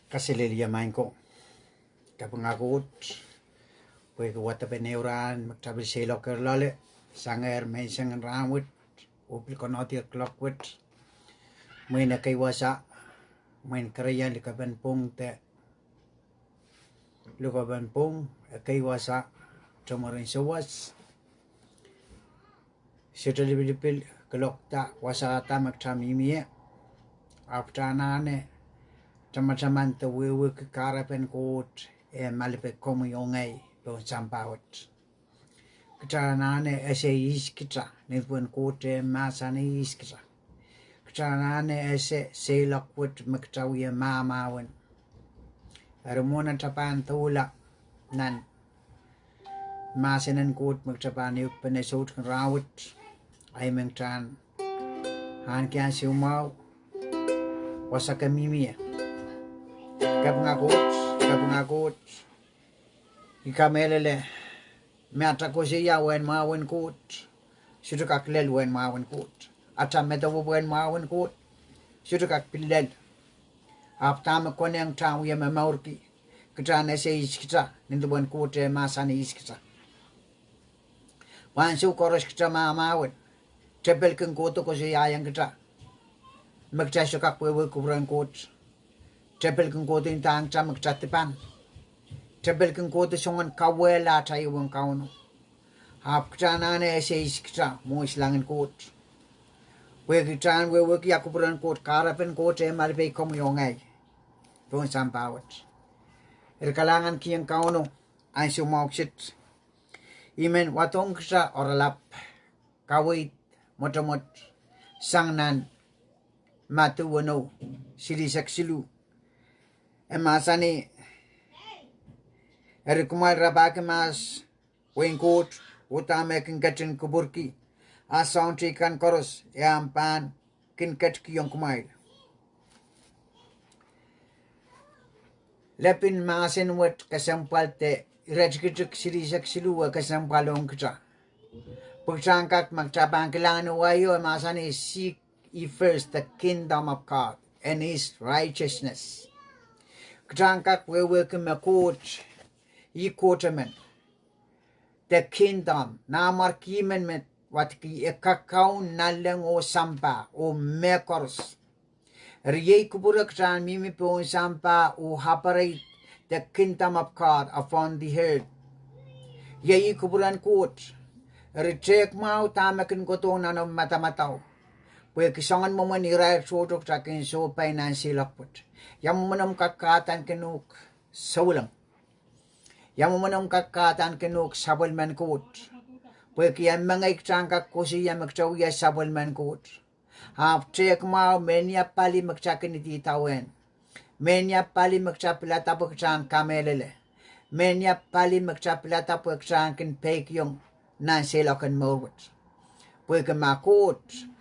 Kasilelia main ko. Kapangakot. Pwede ko wata peneuran. Magtabi silo kerlale. Sanger may sangan rawit. Upil ko notir clockwit. May na kay wasa. May karayan likaban pong te. Lukaban pong kay wasa. Tumarin sa was. Sito libilipil. Kalokta wasa ata magtamimiya. After nane. Teman-teman terwewe ke karapan kot malipet komu yongai pun sampawat. Kita nane ese is kita ni pun kot masane is kita. Kita nane ese selakwat maktawi mamawan. Ramona tapan tula nan masanan kot maktapan yuk penesot rawat ay mengtan han kian siumau wasakamimia. Kapangakot. Ikamelele. Meata ko siya wen mawen kot. Sito kaklel wen mawen kot. Ata metawo wen mawen kot. Sito kakpilel. Aptama koneng tang wiya mamaurki. Kita nese iskita. Nindu wen kot masane iskita. Wansu koros kita mamawen. Tepel keng koto ko siya yang kita. Magtasyo kakwewe kubran kot. Tepel keng kote yung taang tsa magtatipan. Tepel keng kote sungan kawela tayo wang kauno. Hap kita nane ese is kita mo islangin kot. We kita we yakupuran kot karapan kote malipay komuyongay. Doon sampawat. Irkalangan kiyang kauno ay sumauksit. Imen watong kita oralap. Kawit motomot sangnan matuwano silisak silu. Emasani Erikumai Rapahki Mahs Weihn Koht utame kinkatin kuburki asaunti kan koros yampan kinkat kiyong kumail. Lepin masin wat kasampal te irajkituk silisak siluwa kasampalong kita. Pagtangkak magtabang kailangan wayo emasani seek ye first the kingdom of God and his righteousness. Kutangkak wewe kemakot ikotamen the kingdom na markimen met wat ki ekakau nalang o sampa o mekors riye kuburak tan mimi po sampa o haparay the kingdom of God upon the earth ye kuburan kot recheck mau tamakin kotong nanom matamataw pwe kisangan mo man iray sotok takin so financial lakput yang manam kakatan kenuk saulang. Yang manam kakatan kenuk sabal man kot. Pwe kaya mga iktangkak ko siya magtawiya sabal man kot. Hap trek mau menya pali magtakin ititawen. Menya pali magtapilata po ktang kamelele. Menya pali magtapilata po ktang kinpek yung nansilakan mawat. Pwe kamakot.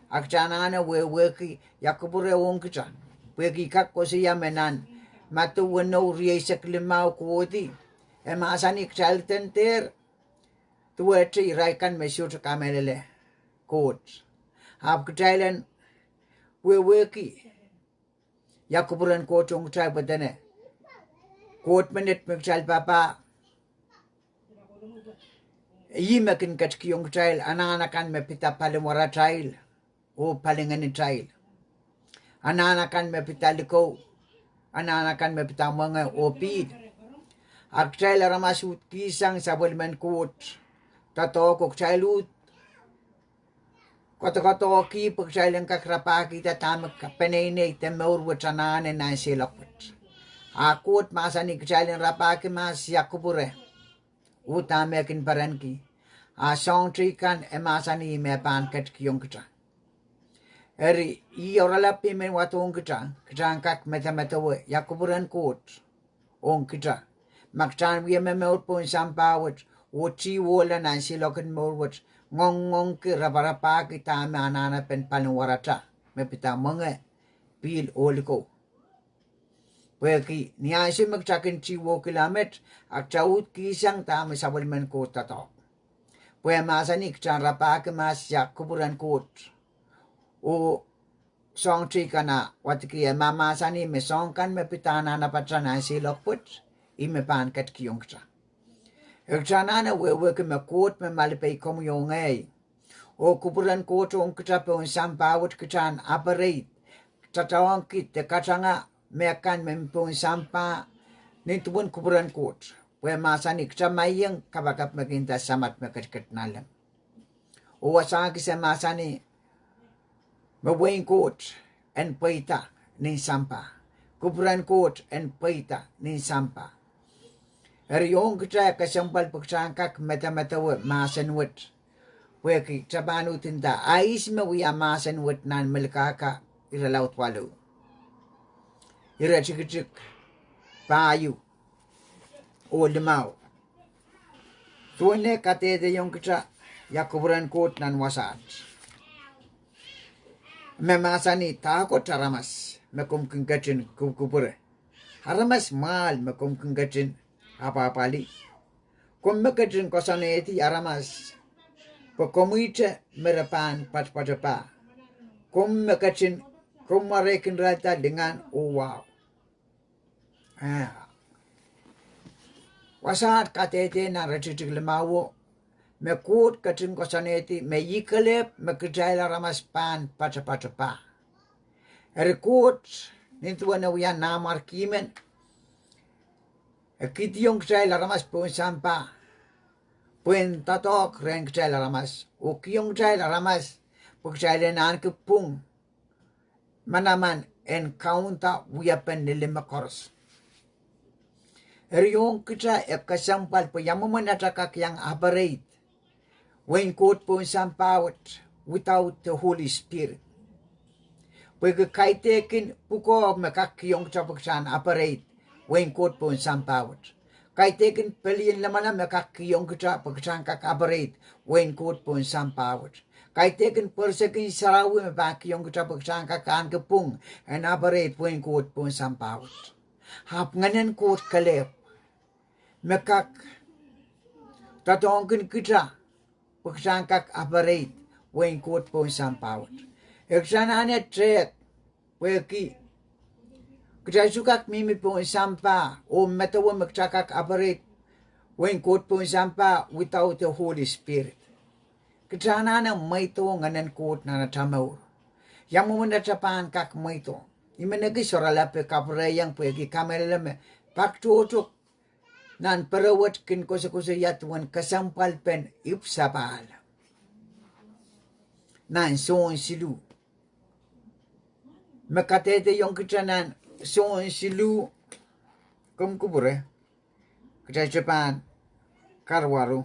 Aktanana weki yakubure wong kita. Pwegi kak ko siya menan matuwano riya sa klimaw kuwoti. Masani kchalten ter tuwetri raikan mesyut kamelele kot. Hap kcailen weki yakuburan kot yung kcay patene. Kot menit mekcal papa. Yimakin katki yung kcayl ananakan me pita palimwara trail o palinganin trail. Ananakan me pitaliko, ananakan me pitamanga opid. Akchay ramasut kisang sabulman kot, tato ko kchaylut. Koto ki pagchay lang kakrapaki tatamak kapanene temur watanane na silakot. Akot masani kchay lang Rapahki Mahs yakubure. Utamekin paranki. Asong trikan emasani me pankat kiyong kita. Eri ioralapi men watong kita kak meta-metawe yakuburan kot ong kita maktan wiya memeur pun sampawat uci wola nansi lokan morwat ngong ke Rapahki tame anana pen panuwarata mepita mga pil oliko weki niasi magtakin ciwo kilamet ak chaut kisang tame sabulman kot tato pwe masani kita Rapahki Mahs yakuburan kot o song tree kana watki mama sani me song kan me pitana na patrana si lokput I me pan kat kiyongtra. Ektrana na we ke me Koht me malipe kom yongay. O kupuran Koht on ktra pe on sampawut ktan operate. Tatawang kit te katanga me kan me pon sampa ni tubun kupuran Koht. We masani ktra mayang kabakap maginta samat me kat nalam. O wasaki se masani me Weihn Koht en paita ni sampa. Kupuran Koht en paita ni sampa. Yung ktra kasampal pagtangkak meta we masan wit. We ki trabanu tinda ais me we masan wit nan melkaka ira laut walu. Ira chik payu o limau. Tuane kate de yung ktra ya kupuran Koht nan wasat. Me masani tako taramas me kum kengkacin kupure. Haramas mal me kum kengkacin apa-apali. Kum me kacin kosaneti aramas. Pekomuite merapan pat-patapa. Kum me kacin kum marekin rata dengan wow. Wasat katete na retitik lemawo. Me Koht kacin kosaneti me yikalep me kerjaila ramas pan pat-patapa. Koht nintuan na wiyan namar kimen. Kitiyong kerjaila ramas pun sampa. Pun tatok ren kerjaila ramas. O kiyong kerjaila ramas. Pagkerjaila naan kepung. Manaman encounter wiyapen nilima koros. Yung kerja kasampal po yamuman atakak yang operate. Weihn Koht pun sampawat without the Holy Spirit. Pwede kaitekin puko makakiyong kapagsan operate. Weihn Koht pun sampawat. Kaitekin peliin lamana makakiyong kapagsan kak-operate. Weihn Koht pun sampawat. Kaitekin persekin sarawi makakiyong kapagsan kakaan kepung. And operate Weihn Koht pun sampawat. Hap nganan Koht kalep. Makak tatongkin kita. Pagsan kak-operate. Weihn Koht pun sampawat. Eksananya trek. Weki. Kita sukak mimi pun sampa. O metawa magcakak operate. Weihn Koht pun sampa without the Holy Spirit. Eksananya maito nganan Koht na natamaw. Yang mumunda chapan kak maito. Imenagi soralape kaprayang pwegi kameralame. Paktuotok. Nan perawat kin kosa-kosa yatuan kasampal pen ipsapal. Nan son silu. Makatete yung kitanan son silu. Kumkubure. Kita Japan. Karwaru.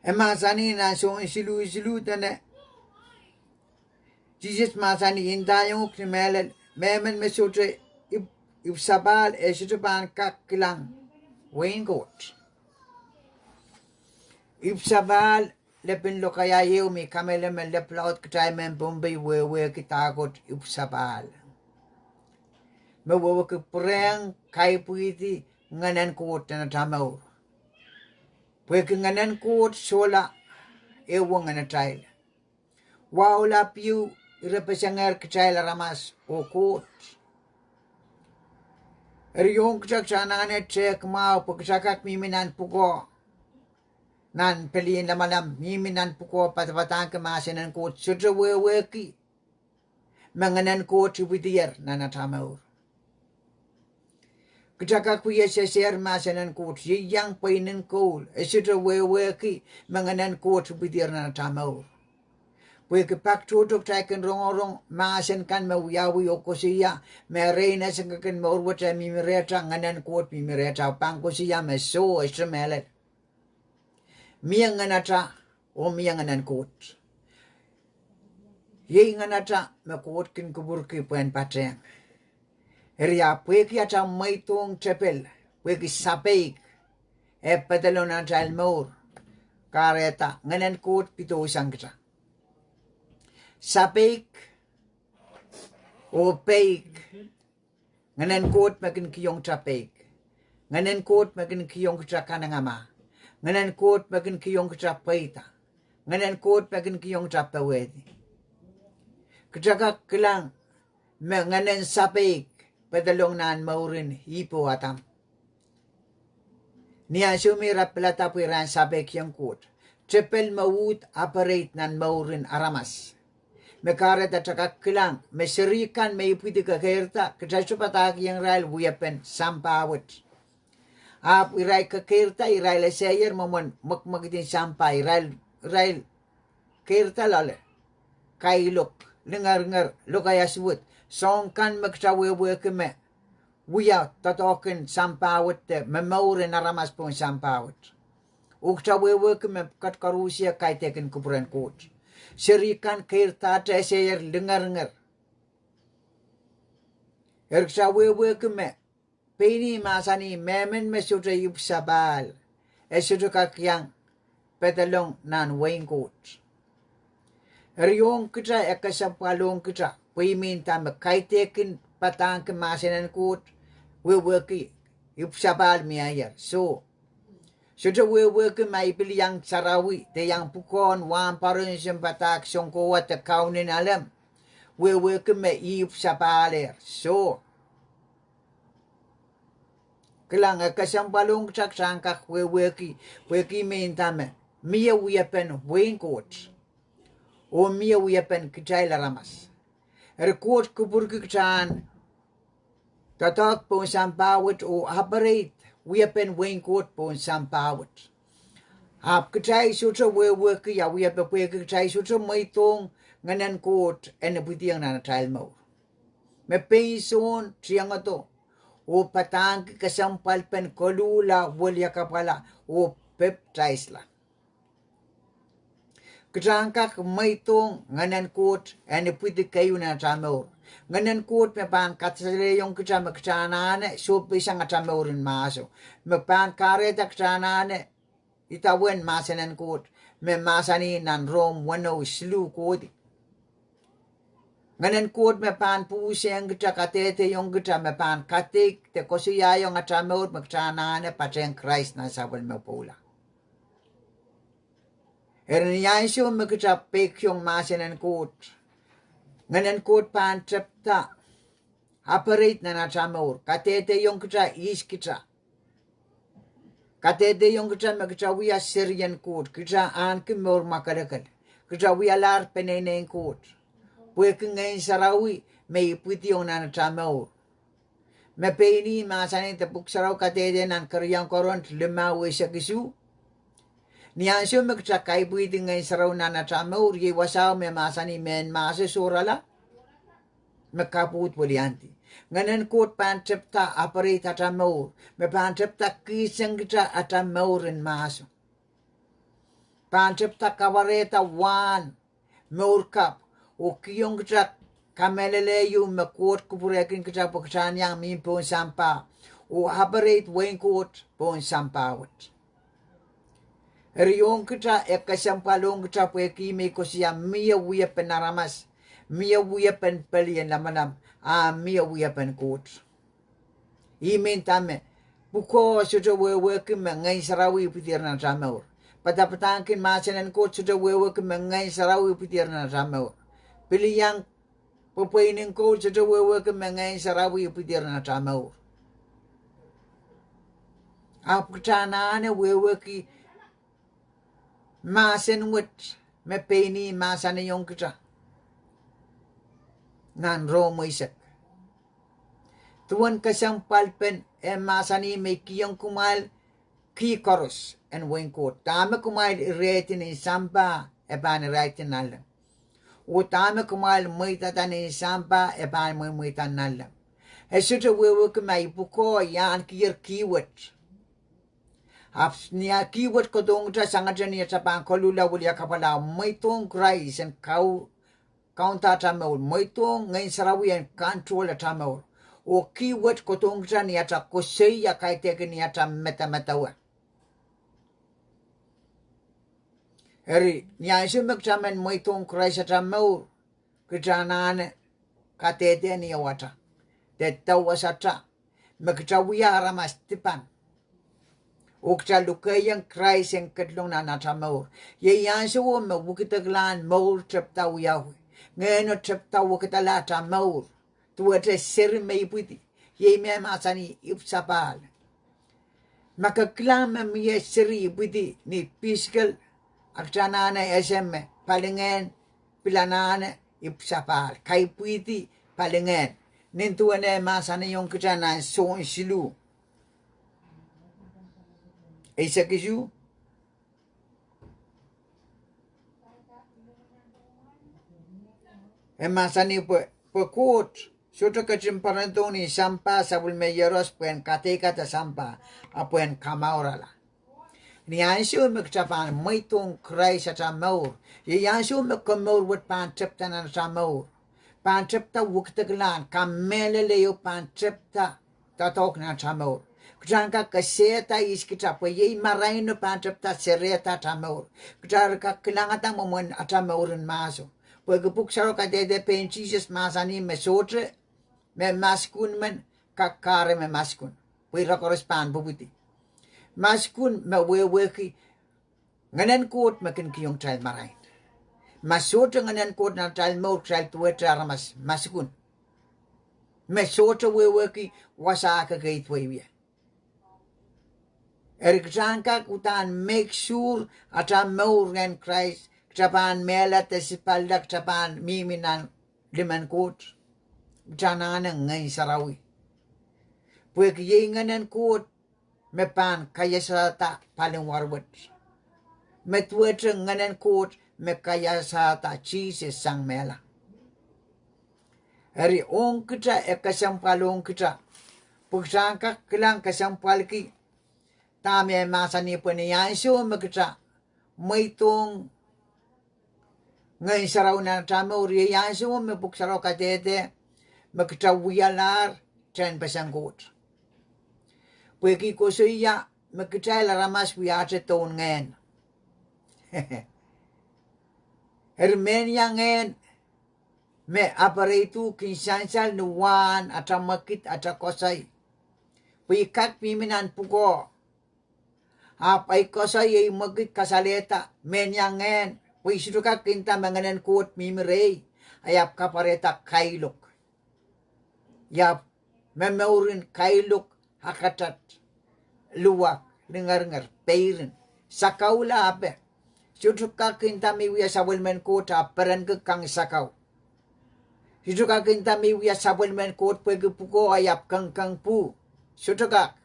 Masani na son silu tane. Jesus masani indayong krimelel memen mesutre ipsabal esitapan kakilang Weihn Koht. Ipsabal lepin lokaya mi kamele men leplaut kitay men bombay wewe kitakot ipsabal. Mewewe kipreng kay puiti nganan Koht na tamaw. Pwede nganan Koht sola ewa nganatay. Wala piu repesangar kecayla ramas o Koht. Yung kacaksanane cek mau pagkasakak miminan puko. Nan peliin na malam miminan puko patapatang kemasin ng Koht. Sudra weweki. Manganan Koht ibitiyer na natamaur. Kacakak kuya seser masin ng Koht. Yiyang painin Koht. Sudra weweki. Manganan Koht ibitiyer na natamaur. Pwede paktutok tayo rong-rong maasin kan mawiyawi o kusiya. May reyna sa kakin maurwat sa mimireta nganan Koht mimireta. Pang kusiya may so estramelet. Miyang nganata o miyang nganan Koht. Yey nganata may Koht kin kuburki pwen pateng. Ria pwede yata may tong tepel. Pwede sapik. E padalon ang talmor. Kareta nganan Koht pito isang kita. Sapik o peig. Nganan Koht makin kiyong trapig. Nganan Koht makin kiyong trakanang ama. Nganan Koht makin kiyong kacapaita. Nganan Koht makin kiyong capawedi. Kacakak kelang nganan sapik padalong nan maurin hipo atam. Niya sumirap pelata piran sapik yang Koht. Cepel mawut operate nan maurin aramas. Mekaret at cakak kelang meserikan may pwede kakirta kacapatak yang rail wuyapen sampawat. Ap iray kakirta iray lesayer momon magmagitin sampai rail kirta lale kailok lengar lokayaswut songkan magsawewe keme wuya tatokin sampawat memaurin aramas pun sampawat. Uksawewe keme katkarusia kaitekin kupuran Koht. Serikan kirta tesayer lengar. Erksawewe keme Pini masani memen mesutra yupsabal. Esutra kakyang petalong nan Weihn Koht. Riyong kita ekasampalong kita. Puiminta makaitekin patang kemasinan Koht. Weweki yupsabal miayar. So, sudah weweki maipili yang sarawi. Te yang pukon wamparin sempatak songkowat te kaunin alam. Weweki me yupsabaler. So, kelang kasampalong saksangkak weki mintame mia wiapen Weihn Koht o mia wiapen kecai ramas Koht kubur kecaan tatak pun sampawat o operate wiapen Weihn Koht pun sampawat ap kecai sutra weki ya wiapen kecai sutra maitong nganan Koht ene putiang nana trail mau me pension triang ato o patang kasampal pen kolula wolya kapala o peptaisla. Kecangkak maitong nganan Koht ane pwede kayo na tamaur. Nganan Koht me pan katsale yung kecama kecanane so pisang atamaurun maso. Me pan kareta kecanane itawen masanan Koht me masani nan rom wano slu Koht. Nganan Koht me pan puseng kita katete yung kita me pan katik te kosuya yung atamaur magcanane pateng Christ na sabal me pula. Erniyansyo me kita pek yung masanan Koht. Nganan Koht pan trepta operate na atamaur katete yung kita is kita. Katete yung kita me kita wiya Syrian Koht kita an kimor makalakal. Kita wiya lar peneneng Koht. Puwek ngayon sarawi, may ipwiti yung nanatamaw. May peni masanin tapuk saraw katede nan karyang koron limawi sa kisu. Niyansyo magtsakay pwiti ngayon saraw nanatamaw, riwasaw may masani men masasurala. Magkaput walianti. Nganan Koht pancepta aparit atamaw, may pancepta kisang kita atamaw rin maso. Pancepta kawareta wan, maurkap. O kiyong kita kamelele yung Koht kupurekin kita pagkasaan yang min pun sampa. O operate Weihn Koht pun sampawat. Riyong kita kasampalong kita pweki may kusya miya wiyapen naramas. Miya wiyapen palian lamanam. Miya wiyapen Koht. Imin tame. Buko sudah wewekin ngay sarawi pitir na tamaur. Patapatangkin masanan Koht sudah wewekin ngay sarawi pitir na tamaur. Pilih yang pepainin Koht sudah wewe ke mengai sarawi pitir na tamaur. Ap kecanane wewe ki masen wet me peni masane yung kita. Nan romo isak. Tuan kasampal pen masani me kiyong kumal ki koros en Weihn Koht. Tama kumal retin in sampa ban retin nalang. Utama kumal muita tani sampa ban muita nalang. Esuta wewe kumai buko yan kir kiwet. Aps niya kiwet ko dong ta sangat niya sa pangkolula wulia kapala muitong Christ and kaunta tamaul muitong ngayon sarawian control tamaul. O kiwet ko dong ta niya ta kusaya kay teke niya ta meta-metawa. Eri niya sumak taman muitong Christ tamaul kejanane katete niya wata. Tetawa sa ta magkawiya ramas tipan. Ukta lukayang Christ yang kedlong na natamaur. Ye yansu me wukitaglan maur trepta uyahu. Ngeno trepta wukitalata maur. Tuwate sir me iputi. Ye me masani ipsapal. Makaklama miye siri iputi ni piskal. Aktanana eseme palingen pilanana ipsapal. Kai puiti palingen. Nintuane masani yung kitana son silu. Isa kisyu. Masani po Koht. Suto kachimparantoni sampa sabul meyeros puen kateka ta sampa apuen kamaurala. Ni ansyo mekchapan maitong Christ at amaur. Ye ansyo mekamur wat pan trepta na amaur. Pan trepta wuktaglan kameleleo pan trepta tatok na amaur. Kujangka kaseta iskita po ye maraino pan trepta sereta amaur. Kujarka kilangata momon at amaurin maso. Pagpuksaro ka dede pen Jesus masani mesotre me maskun men kakare me maskun. Pwira korrespan bubuti. Maskun me weweki nganen Koht makin kiyong child marain. Masotre nganen Koht na child mo child tuwe traramas maskun. Mesotre weweki wasaka gaitwe. Erikjanka kutan make sure ata more than Christ. Japan mela tesipaldak Japan miminan liman Koht. Janana ngay sarawi. Pwek yenganan Koht mepan kayasata paling warwat. Metwete nganan Koht me kayasata Jesus sang mela. Eri ong kita kasampalong kita. Puksangka kilang kasampalki. Tame masani paniyansyo makita. Maitong ngay saraw na tamo riyansyo me puksaraw katete. Makita wiyalar chen pasang Koht. Pweki ko suya makita laramas wiyate ton ngayon. Hermenia ngayon me aparatu kinsansal nuwan atamakit atakosay. Pwikak piminan puko. Apay kosay ay magit kasaleta menya ngayon. Pwisuka kinta manganan Koht mimirey. Ayap kapareta kailok. Yap memaurin kailok hakatat luwak lengar-ngar peirin sakaula ape. Suka kinta miwiya sabulmen Koht aparan ke kang sakaw. Suka kinta miwiya sabulmen Koht pwegpuko ayap kang pu. Suka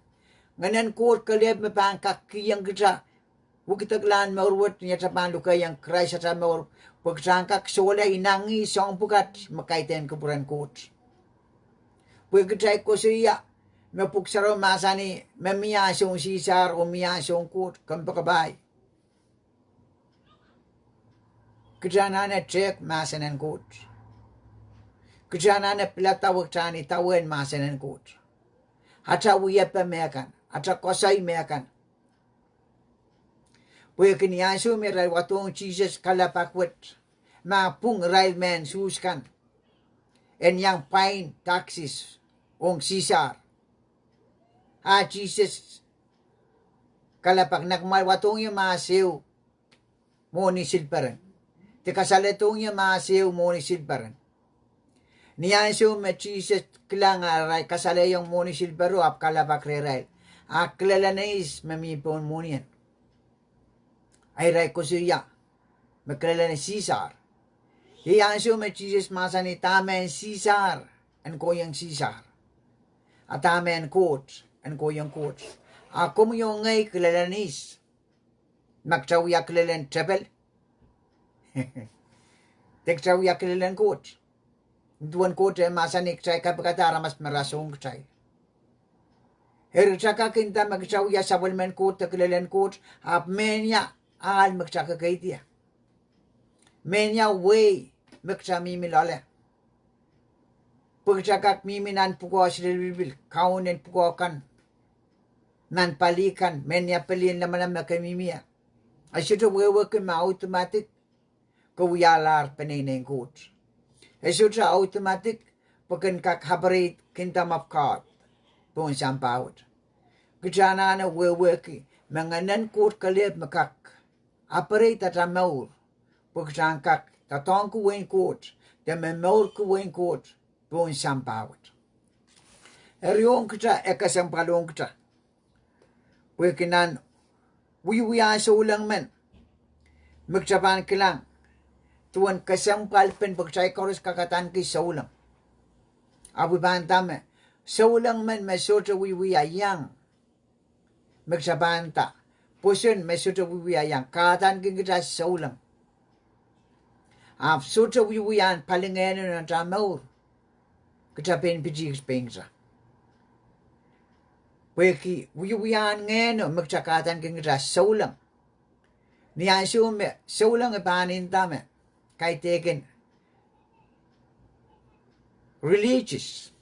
nganan Koht kaleb me pangkak kiyang kita. Wukitaglan maurwat niya sa panluka yang Christ sa maur. Pagsangkak sola inangi song pukat makaiten kepuran Koht. Pwegitay ko siya. Mepuksaro masani memiyasong sisar o miyasong Koht kampakabay. Kejanana cek masanan Koht. Kejanana pilatawag tani tawen masanan Koht. Hata wiyepa mekan. Hata kosay mekan. Pwede niyaso meral watong Jesus kalapakwet. Mapung railman suskan. En yang fine taxis ong sisar. Jesus kalapak nakmal watong yung maasiw mo ni silparan. Tikasaletong yung maasiw mo ni silparan. Niyaso me Jesus kilang aray kasalayong mo ni silparo ap kalapak re-rail. Aklalanais mamipon mo niyan. Ay ray ko siya. Magkalala ni Caesar. Hiyanso me Jesus masani tamen Caesar. An ko yung Caesar. At tamen Koht. An ko yung Koht. Ako mo yung ngay kalalanis. Magsawiya kalalan trapel. Teksawiya kalalan Koht. Duwan Koht ay masani ksay kapagkatara mas marasong ksay. Hertsaka kinta magsawiya sa walman Koht kalalan Koht. Ap menya. Al magsaka kay dia. Menya way magsami milala. Pagsakak miminan puko silbil kaunen puko kan. Nan palikan menya pelin naman na kamimia. Asito wewe ke ma automatic kawiyalar peninen Koht. Asito automatic pakan kak habarit kinta mapkat pun sampawat. Kejana na wewe ke menganan kot kalip makak apare tata maur pagtangkak tatong ku wen kot te memor ku wen kot pun sampawat eriong kita ekasampalong kita wekinan wiya sa ulang men magsaban kilang tuan kasampal pen pagchay koros kakatan ki sa ulang abu bantame sa ulang men mesota wiya yang magsabanta pusun mesota wiya yang katan ki kita sa ulang sota wiyan palingeno na tamaur kita pen pijik pengsa weki wiyan ngeno magsakatan ki kita sa ulang niya sume sa ulang ipanin tame kay teken religious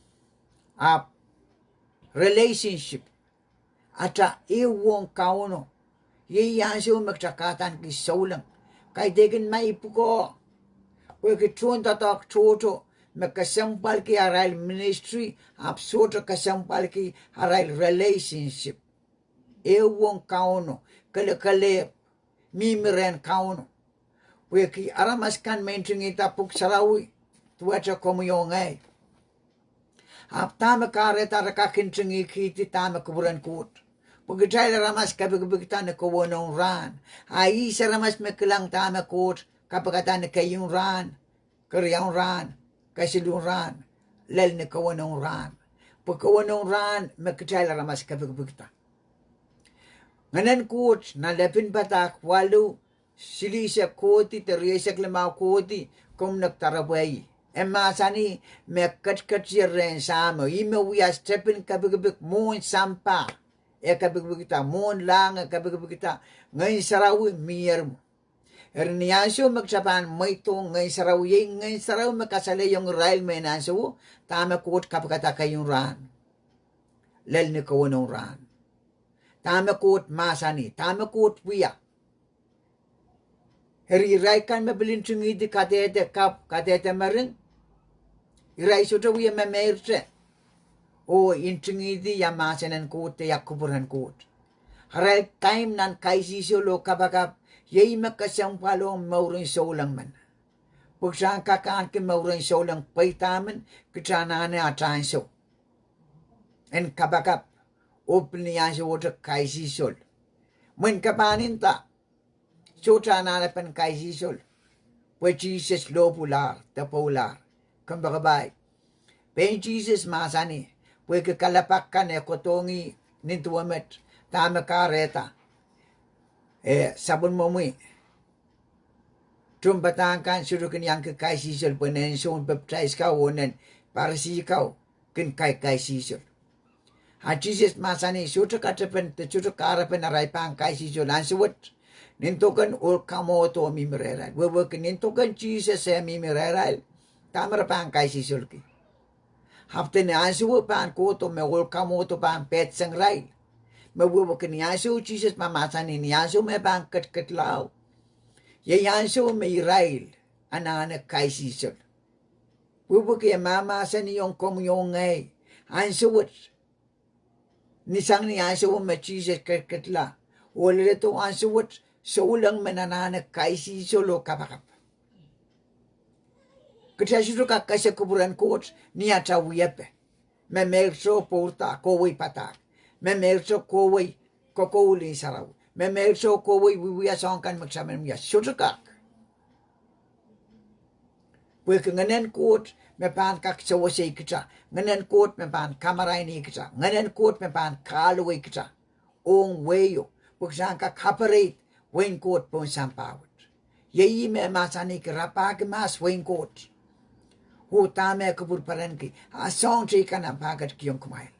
relationship ata iwong kauno yiyasu magsakatan ki sa ulang kay teken maipuko weki tuon tatak toto magkasampal ki aral ministry soto kasampal ki aral relationship iwong kauno kale mimiren kauno weki aramaskan mentingita puk sarawi tuaca komuyongay tama kareta rakakintingi kiti tama kuburan kot pagkatay ramas kabigbigitan na kawonong ran ay isa ramas mekilang tama kot kapagatan na kayong ran karyang ran kasilong ran lal na kawonong ran pagkawonong ran mekatay ramas kabigbigitan nganan kot nalapin batak walu silisya koti teriyak lemau koti kum nagtarabay emasani mekkat siren samo ime wiya stepin kabigabik mon sampa kabigabikita mon lang kabigabikita ngayon sarawi miyermo erniyaso magsaban maitong ngayon sarawi makasala yung rail menaso tama kot kapagata kayong ran lal ni kawanong ran tama kot masani tama kot wiya iray kan mabilin tungidi katete maring iray suta wiya mamerse o intungidi yamasanan kote yakuburan kot haray time nan kaisiso lo kabakap yay makasampalo maurin solang man pagsan kakaan ki maurin solang paitaman kitsanane atanso en kabakap opniyan sa wata kaisisol mun kapaninta Sutra nanapan kay sisol. Pues Jesus lo pular, tapular. Kambakabay. Pen Jesus masani. Pues kakalapakan kotongi nintuamet. Tama kareta. Sabon momui. Tumpatan kan surukin yang ke kay sisol. Penenson baptize ka wonen. Para si ikaw. Kin kay sisol. Jesus masani. Sutra katapan. Sutra karapan aray pang kay sisol. Ansuwat. Nintukan ulkamoto mimireral. Wewekin nintukan Jesus sa mimireral. Tamara pang kay sisulki. Hafte ni asu pan koto me ulkamoto pan petsang rail. Mewewekin ni asu Jesus mamasani ni asu me pang katlaw. Yayansu me rail. Ananak kay sisul. Wewekin mamasani yung komyong ngay. Ansuwat. Nisang ni asu me Jesus katla. Wala ito ansuwat. So ulang manananak kaisi solo kapakap. Kaya kakasya kuburan kot niya chawiyepe. Memerso porta koway patak. Memerso koway kokowuli saraw. Memerso koway wiwiya songkan magsaman miya. Sutukak. Pwede nganan kot mepan kak sawasay kita. Nganan kot mepan kamaray ni kita. Nganan kot mepan kalaway kita. Ong weyo. Pwede kak haparate. Weihn kot pun sampawat. Yai me masani ki Rapahki Mahs Weihn kot. Hutame kabur paran ki. Asong chika na pagat ki yung kumail.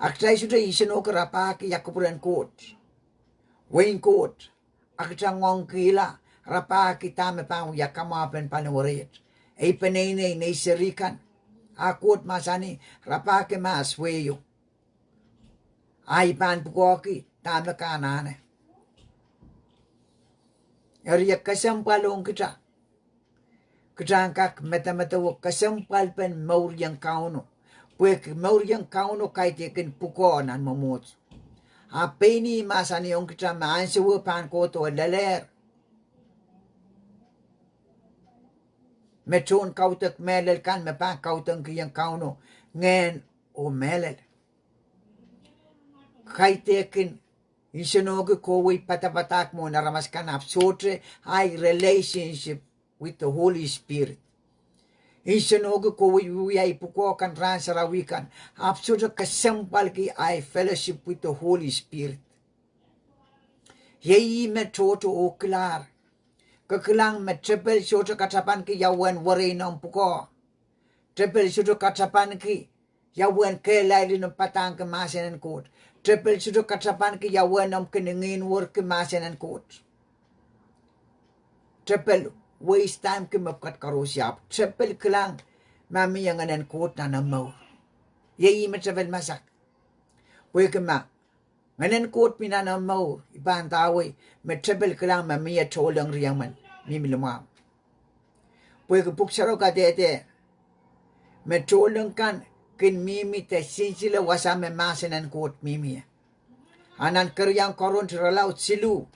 Aktay suda isino ki Rapahki yakuburan kot. Weihn kot. Aktay ngong kila. Rapahki tame pang yakamapen panawarit. Ay panay na isirikan. Akot masani Rapahki Mahs weyo. Ay pan pukoki. Tame kanane. Ariya kasampalong kita. Kitangkak mata-mata kasampal pen mauryang kauno. Pwek mauryang kauno kay tekin pukonan mamot. Apeni masani yung kita maansuwa pan ko to laler. Metron kautak melel kan me pa kautang kiyang kauno ngen o melel. Kaitekin isinogu kowi patapatak mo naramas kan apsotre ay relationship with the Holy Spirit. Isinogu kowi uyay puko kan ransarawikan apsotre kasempal ki ay fellowship with the Holy Spirit. Yei metroto o klar. Kekelang met triple shoto katapan ki yawan waray ng puko. Triple shoto katapan ki yawan kelay ng patang kemasin ng Koht. Triple shoto katapan ki yawan ng kiningin work kemasin ng Koht. Triple waste time ki mapkat karosyap. Triple kelang mami yang ng Koht na namaw. Yei met triple masak. Wai kemak. Nganen Koht pinanamaw, ibang taway, may triple kelang mamiya cholang riyang man, mimilumam. Pwede puksaro ka dete, may cholang kan, kin mimi te sinsila wasame masanan Koht mimiya. Anan karyang koron tiralaw silu,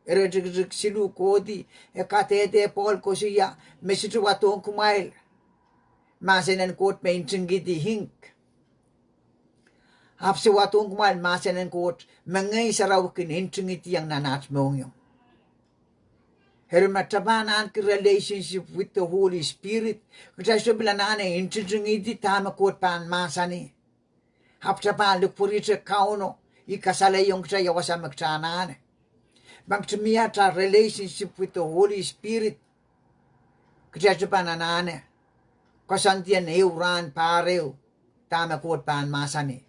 eredrik silu kodi, katete pol ko siya, may situwatong kumail, masanan Koht may intinggiti hink. Hapsi watong kumal masanan Koht mangay saraw kinintungiti yang nanat mong yung. Hermatabanan ki relationship with the Holy Spirit. Kaya bilanane intungiti tama Koht pan masani. Haptapan lukpurita kauno ikasala yung kaya wasa magtanane. Bangtumiyata relationship with the Holy Spirit. Kaya pananane. Kasantian euran pareo tama Koht pan masani.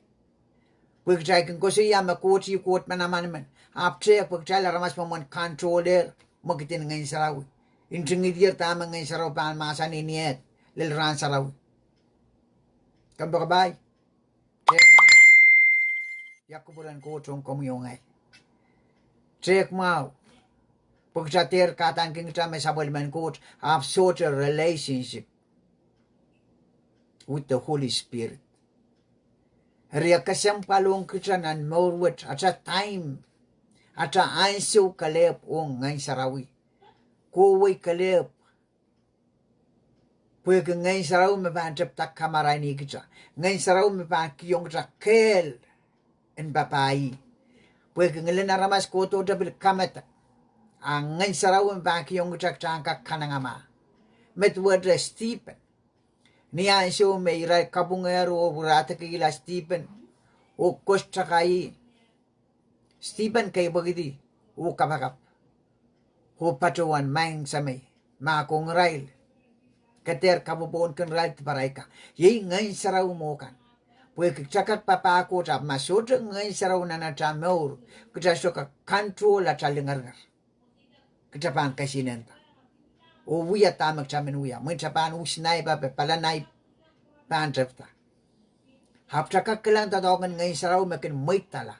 Pagkaikan ko siya makot si Koht manaman. Apche pagkailan ramas paman controller magitin ngayon sarawi. Intingidir tama ngayon saraw paan masan iniyet lilran sarawi. Kabay. Check mo. Yakubulan Koht yung kumuyong ay. Check mo. Pagkatir katan king tama sabal man Koht have sort of relationship with the Holy Spirit. Ria kasempalong kita nan morwet acha time acha ansu kalep ong ngay sarawi kuway kalep pwede ngay sarawi mabantap tak kamaray ni kita ngay sarawi mabakiyong kita kel en babayi pwede ngay naramas koto dabil kamata ang ngay sarawi mabakiyong kita changka kanangama metwedre Stephen niya siyo may iray kabungero o burata kila Stephen o kosta kay Stephen kay bagiti o kapakap o patuan mang samay makong rail kater kabubon kan rail paray ka yay ngay saraw mo kan pwede kiksakat papako tap masod ngay saraw na natamor kitaso ka control at salingargar kitapan kasinenta o wiya tamak chamin wiya mo chapan usnay pa palanay pantrefta hapta kakkelang tatokan ngay saraw makin moitala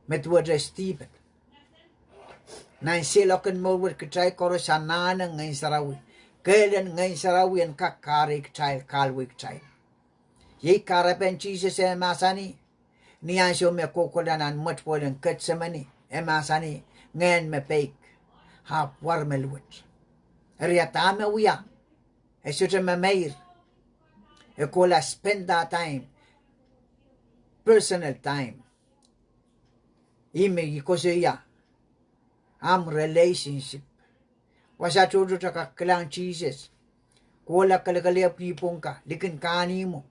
metwedre Stephen nan silokan mo wit kitay koro sanana ngay saraw kailan ngay saraw yan kakarik child kalwik child ye karapen Jesus e masani niyan siyo me kokodanan matpolen katsamani e masani ngayon me pek hap warmelwit. Riyatame uya. E sutra mamair. E kola spend that time. Personal time. Ime ikoso iya. Am relationship. Wasa chudu taka kelang Jesus. Kola kalakaliap nipong ka. Likin kani mo.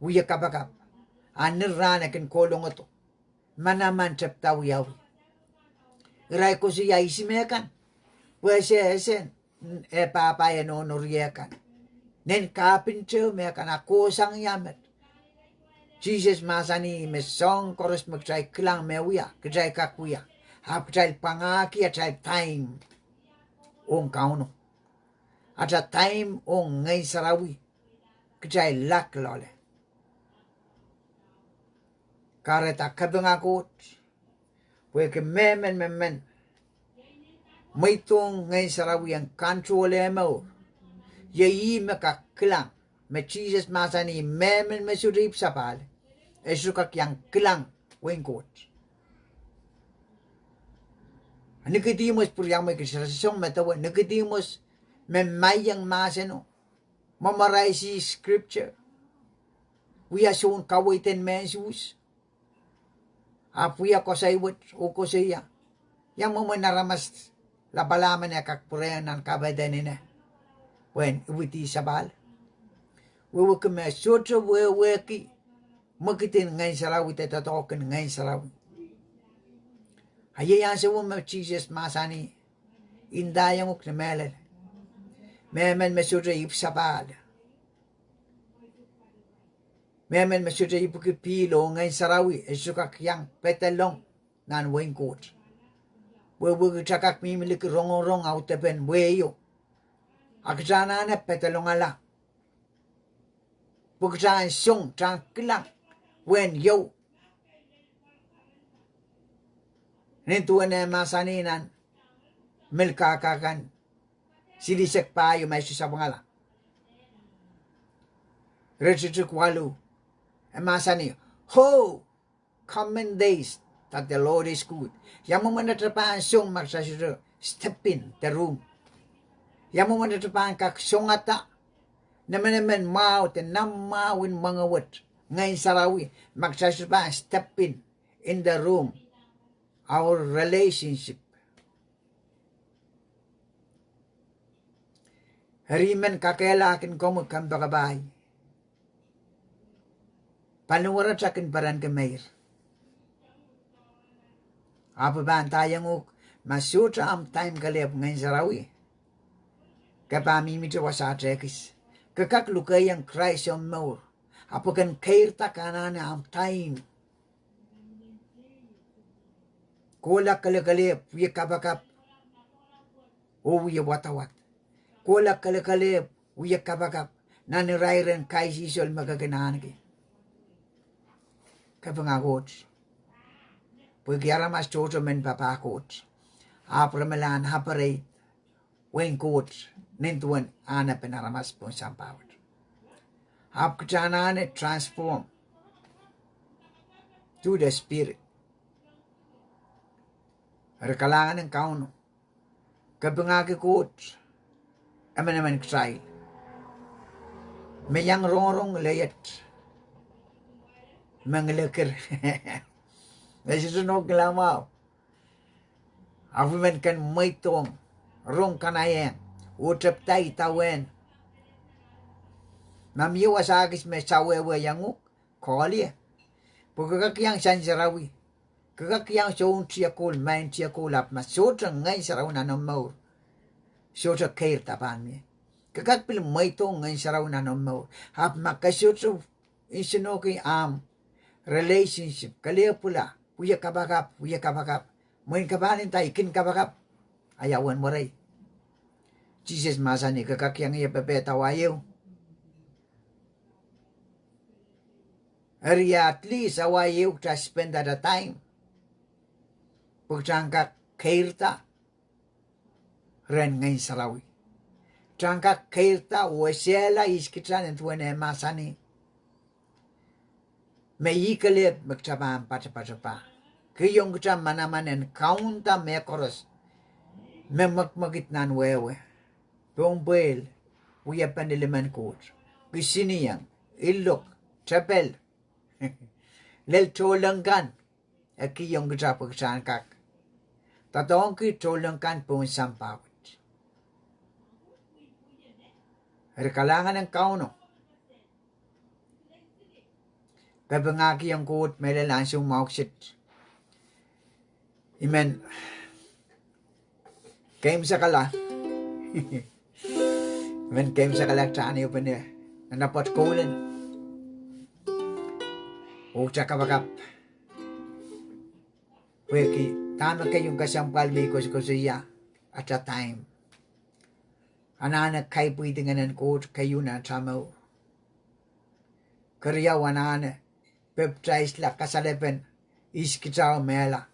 Uya kapakap. Anirana kin kolong ito. Manaman chapta uyawi. Iray ko siya isimekan. Pues esen e papaya no noriekan. Nen kapincho mekan ako sang yamet. Jesus masani mesong koros magtray klang mewia, kajay kakuya. Haptay pangaki at time ong kauno. At time ong ngay sarawi. Kajay lak lole. Kareta kabangakot. Pwede memen. May tong ngay sarawi ang control mo. Yayi makaklang. May Jesus masani memen mesurip sapal. esukak yang kelang Weihn Koht. Nicodemus pur yang may kisasasong matawa, Nicodemus memayang maseno, memorize scripture. We are shown kawitin mensus. Apuya ko sa iwat o ko sa iya. Yang mo naramas labalaman na kakpurean ng kabadan na. When iwiti sabal. Wewe kame sotra wewe ki. Magitin ngayon sarawi tatotokin ngayon sarawi. Hayayaan sa wama Jesus masani. Indayang uk na melad. Memen mesotra ipsabal. Memen mesotra ipukipilo ngayon sarawi. Esukak yang petalong nan Weihn Koht. Wewe chakak mimilik rong autapen weyo. Akjana na petalong ala. Pagkasaan siyong trang when yo. Nintuan na masaninan. Milkakakan. Silisek pa yung may susabangala. Rechichuk walu. Masani. Ho! Common days that the Lord is good. Yang mo manatrapahan siyong magsasuro. Step in the room. Yang mo manatrapahan kaksong ata. Naman mau te namawin mga wat. Ngayon sarawi, magsasaba step in the room. Our relationship. Hariman kakailakin ko magkambakabay. Panuwarat sa akin paran kamayr. Apa ba ang tayang masutra am time kalip ngayon sarawi. Kapami mito wasa trekis. Kakak lukay ang Christ yung maur. Apakan kairta kanana am time. Kolak kalikalip, wiya kabakap. O wiya watawat. Kolak kalikalip, wiya kabakap. Nanirairan kay sisol magaganahan ki. Kapangagot. Pagkira mas chocho men papakot. Apramalan haparay. Weihn Koht. Nintuan ana penaramas pun sampawat. Apkachanane transform to the spirit. Rekalangan ng kauno. Kapangaki Koht. Ama naman ksay. Mayang rong layat. Manglakir. Nasusunog lamaw. Afiman kan maitong rong kanayang. Utrap tay tawen. Mamiwa sa agis me sawewe yanguk. Kali. Pagkakakyang san sarawi. Kakakyang soon tiyakul main tiyakul ap mas sotra ngay saraw na namaw. Sotra kair tapan mi. Kakakpil maito ngay saraw na namaw. Ap makasotra isinoki relationship. Kaliya pula. Puya kabakap. Main kabanin tayo kin kabakap. Ayawan mo ray. Jesus masani kakakyang iya pepetawayo. Area at least awayo to spend at a time. Pagtangka kairta. Ren ngayon sarawi. Tangka kairta wasela iskitran at wene masani. May ikalip magtabaan pa. Kayong kutsam manamanen kaunta mekoros. Memakmagitnan wewe. Bumbel, uya paniliman Koht. Gisiniyang, ilok, chapel. Lel cholangkan. Aki yung gajapagsan kak. Tatong ki cholangkan pun sampawat. Rekalangan ng kauno. Kapangaki yung Koht, may lalansong mauksit. Amen. Kaim sa kala. Men kaim sa kalaktsaan yung panya. Nanapot kulan. Uksa kabakap. Weki, tama kayong kasampal may kusiya at a time. Ananak kay pwede nga ng Koht kayo na tamaw. Kariyaw anana. Peptrais la kasalepen. Iskitaw mela.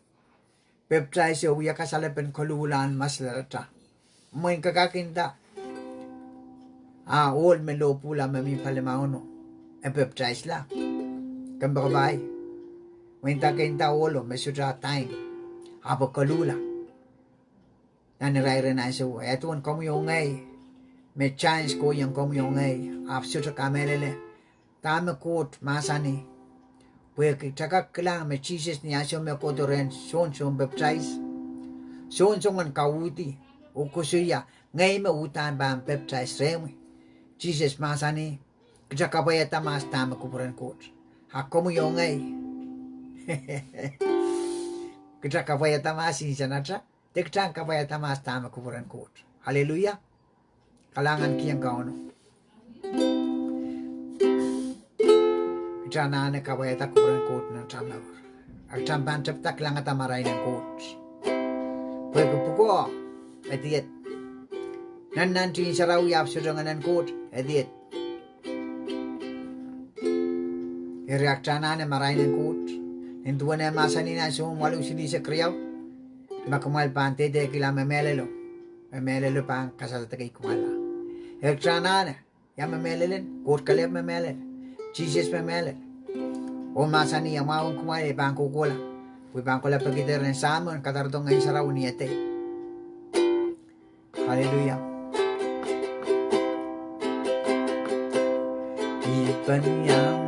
Peptrais yung uya kasalepen kululan maslarata. Main kakakinta. All melo pula mami palimauno. Peptrais la. Kambabay. Winta kinta ulo, mesuja time. Apo kalula. Naniray na siya. Etuan komuyong ngay. May chance ko yung komuyong ngay. Apsuta kamelele. Tama Koht masani. Pwede tsaka kailangan may Jesus niya siya may kodoren. Son baptize. Son ang kawuti. O kusuya. Ngay mautan ba ang baptize remi. Jesus masani. Tsaka bayata mas tama kupuran Koht. Komuyong ngay. Kita kaya tamasi siya na siya. Tekta kaya tamas tama kupuran Koht. Hallelujah. Kalangan kiyang kauno. Kita na kaya ta kupuran Koht ng tama. Ang tampan taptak lang at amaray ng Koht. Pwede puko. Etiet. Nanantin sa raw yap sa ng Koht. Etiet. Ireakta na maray ng Koht. Intuan na masa ni na siyong walang sili sa kriyaw. Makumal pa ang tete kila memelelo. Memelelo pa ang kasal tagay kumala. Ektra na. Ya memelelin. Koht kalip memelel. Jesus memelel. O masa ni ang mawang kumala ipang kukula. Ipang kula pagkitir ng samon. Katartong ngayon sa raw niyate. Hallelujah. Ipanyang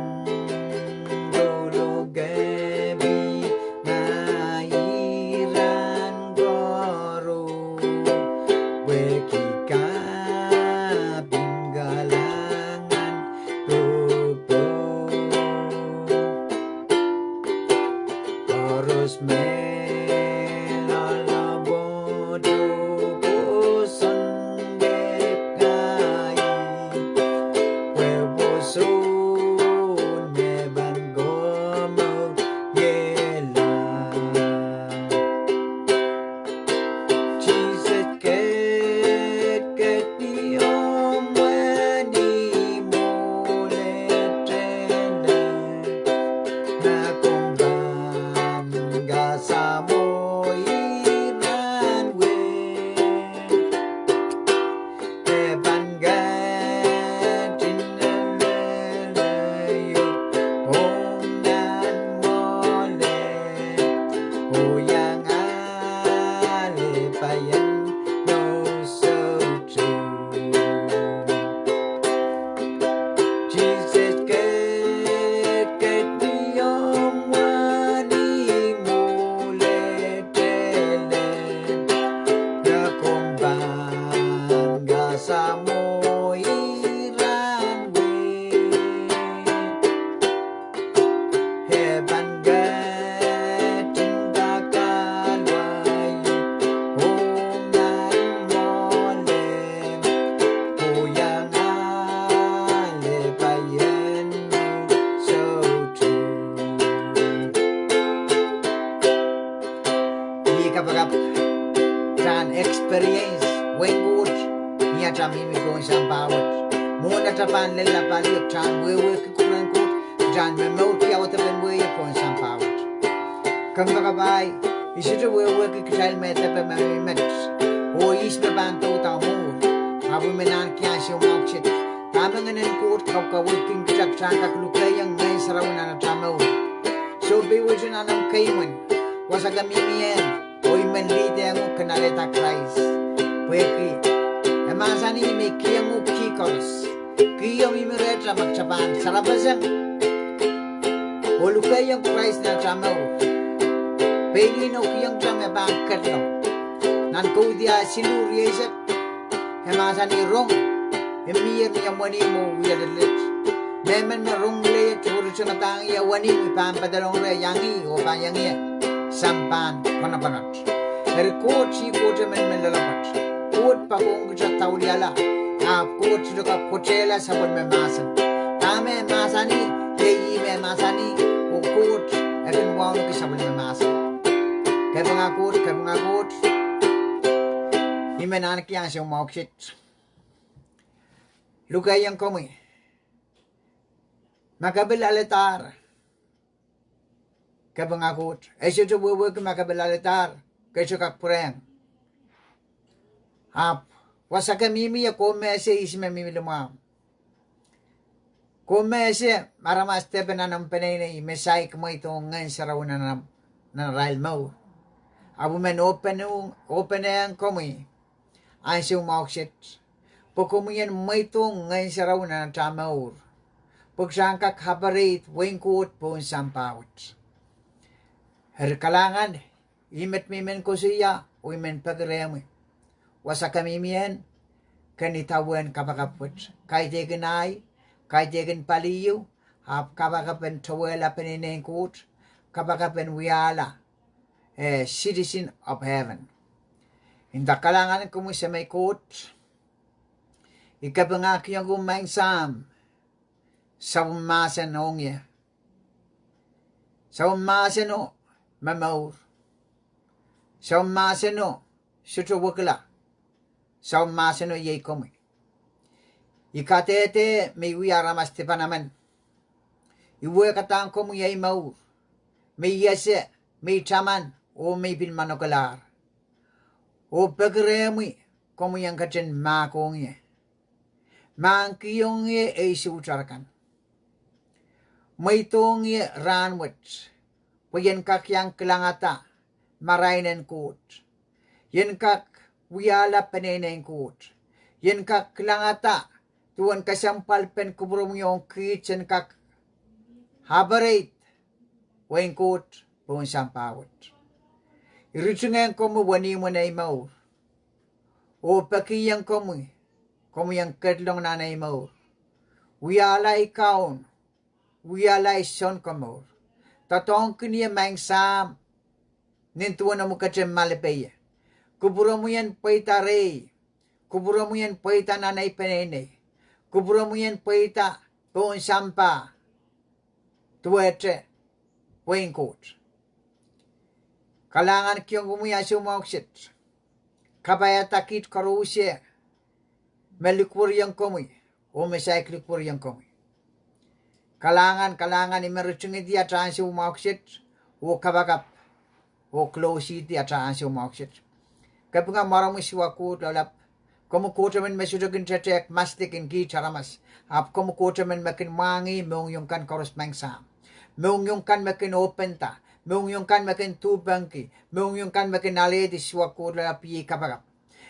experience when good niya mimi ko isang bawat muna tapan nila balik chan wewe kukulan ko jan me multi out of them wewe ko isang bawat kung kakabay isito wewe kikisal meta pa mamimet o is na banto ta mo abu menan kya siyo mokshit tama nga ng Koht kawkawiking kisak chan kaklukayang ngay sarawna na tamaw so biwajin anang kayman wasagamimiyan Hoy manlide ang kanaleta Christ. Pweki. Emasani may kiyang ukikos. Kiyang imiretra magsaban. Sarabasang. Olukay ang Christ na tamaw. Pelino kiyang tamabang katlo. Nankudia siluri isip. Emasani rong. Emir niya wani mo wiyalit. Memen na rong le. Churo siya natang iya wani mo ipampadalong re yangi o panyangi. Sampan panapanat. Dari Koht si Koht men lalapat. Koht pa kung kita tauliala. Koht si doka kotela sabon me masan. Tame masani, yeyi me masani. O Koht akan wawno ki sabon me masan. Kaya mga Koht. Imen anak yang siyang mauksit. Lugay yang kami. Makabilalitar. Kaya mga Koht. Esyo to wewe ka makabilalitar. Kaya kakpreng. Wasa kamimi ako mese isi mamimi lumam. Kumese maramas tebe na ng penay mesay mo ito ngayon sa raw na rail mo. Abu men open ang kumi. Ay siya umauksit. Pagkumiyan mo ito ngayon sa raw na tamaur. Pagsangka kabarit Weihn Koht po ang sampawit. Herkalangan, imet mimen ko siya, o imen pagremi. Wasa kami miyan, kanitawan kapakaput. Kay tegenay, kay tegen paliyo, hap kapakapen tawela peninen Koht, kapakapen wiyala, citizen of heaven. Hinda kalangan ko mo sa may Koht, ikabangak yung gumaing sam, sa umasan ongya. Sa umasan o, mamaur. Sa umasan o, sutawakla. Sa umasan o, yay kumi. Ikatete, may wiyaramas tipanaman. Iwe katang ko mo yay maur. May yase, may chaman, o may pinmanokalar. O pagremi, ko mo yang kachin makongya. Mangkiyongya ay siutarkan. May tongye ranwit, payan kak yang kelangata, marainen Koht. Yan kak wiyala penenen Koht. Yan kak kelangata, tuan kasampal pen kubrum yung kitchen kak habarit, Weihn Koht, pun sampawit. Iritsungan ko mo wani mo na imaur. O pakiyang ko mo yung kedlong na imaur. Wiyala ikaon, wiyala ison kamor. Tatong kiniya mang sam. Nintuan mo kacem malipaya. Kuburo mo yan paita rey. Kuburo mo yan paita nanay penene. Kuburo mo yan paita poon sampa. Tuwete. Weihn Koht. Kalangan kiyong gumuya sumauksit. Kabaya takit karusya. Melikur yang komi. O mesay klikur yang komi. Kalangan imerutsungit dia traan si umauksit, o kabagap, o close dia traan si umauksit. Kapag nga marami siwa Koht lalap, kumukuta man mesudagin tetek, mastikin ki charamas, ap kumukuta man makin mangi, mong yung kan koros mangsam, mong yung kan makin open ta, mong yung kan makin tubangki, mong yung kan makin aledi siwa Koht lalap yi kabagap.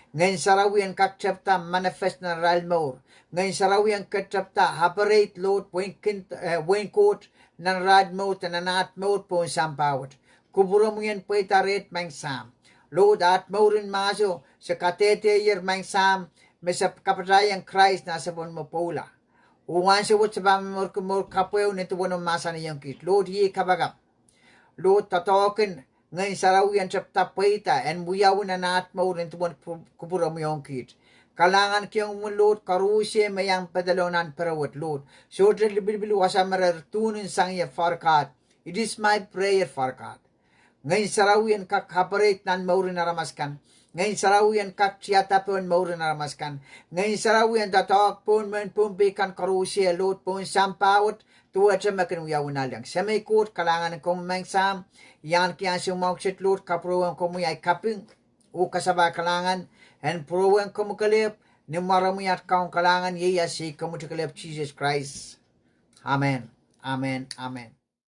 Ngayon sarawi ang kakchapta manifest na ralmor. Ngayon sarawi ang kakchapta haparate load Weihn Koht na radmot na natmot po ang sampawat. Kuburo mo yan po itarit mang sam. Load at morin maso sa katete yer mang sam may sa kapatayang Christ na sa bon mo pola. Uwan sa wot sa bamamor kumor kapwew nito wanong masa na yung kit. Load yi kabagap. Load tatokin. Ngayon sarawi ang chapta paita and muyaw na naat mo rin tuwan kupura mo yung kit. Kalangan kiyong mulot karusye mayang padalonan perawat load. So dribilu asa marartunin sang ya farkat. It is my prayer farkat. Ngayon sarawi ang kakaparit nan mo rin naramaskan. Ngayon sarawi ang kakchiyata po mo rin naramaskan. Ngayon sarawi ang tatak po man pumbikan karusye load po sampawat. Tuwa siya makinuyaw na lang. Sa may Koht, kalangan ng kumangsam, yan kaya sumauksit loot, kapruwan kumuyay kaping, o kasaba kalangan, and pruwan kumukalip, ni maramuyat kaong kalangan, yaya si kumukalip Jesus Christ. Amen. Amen. Amen.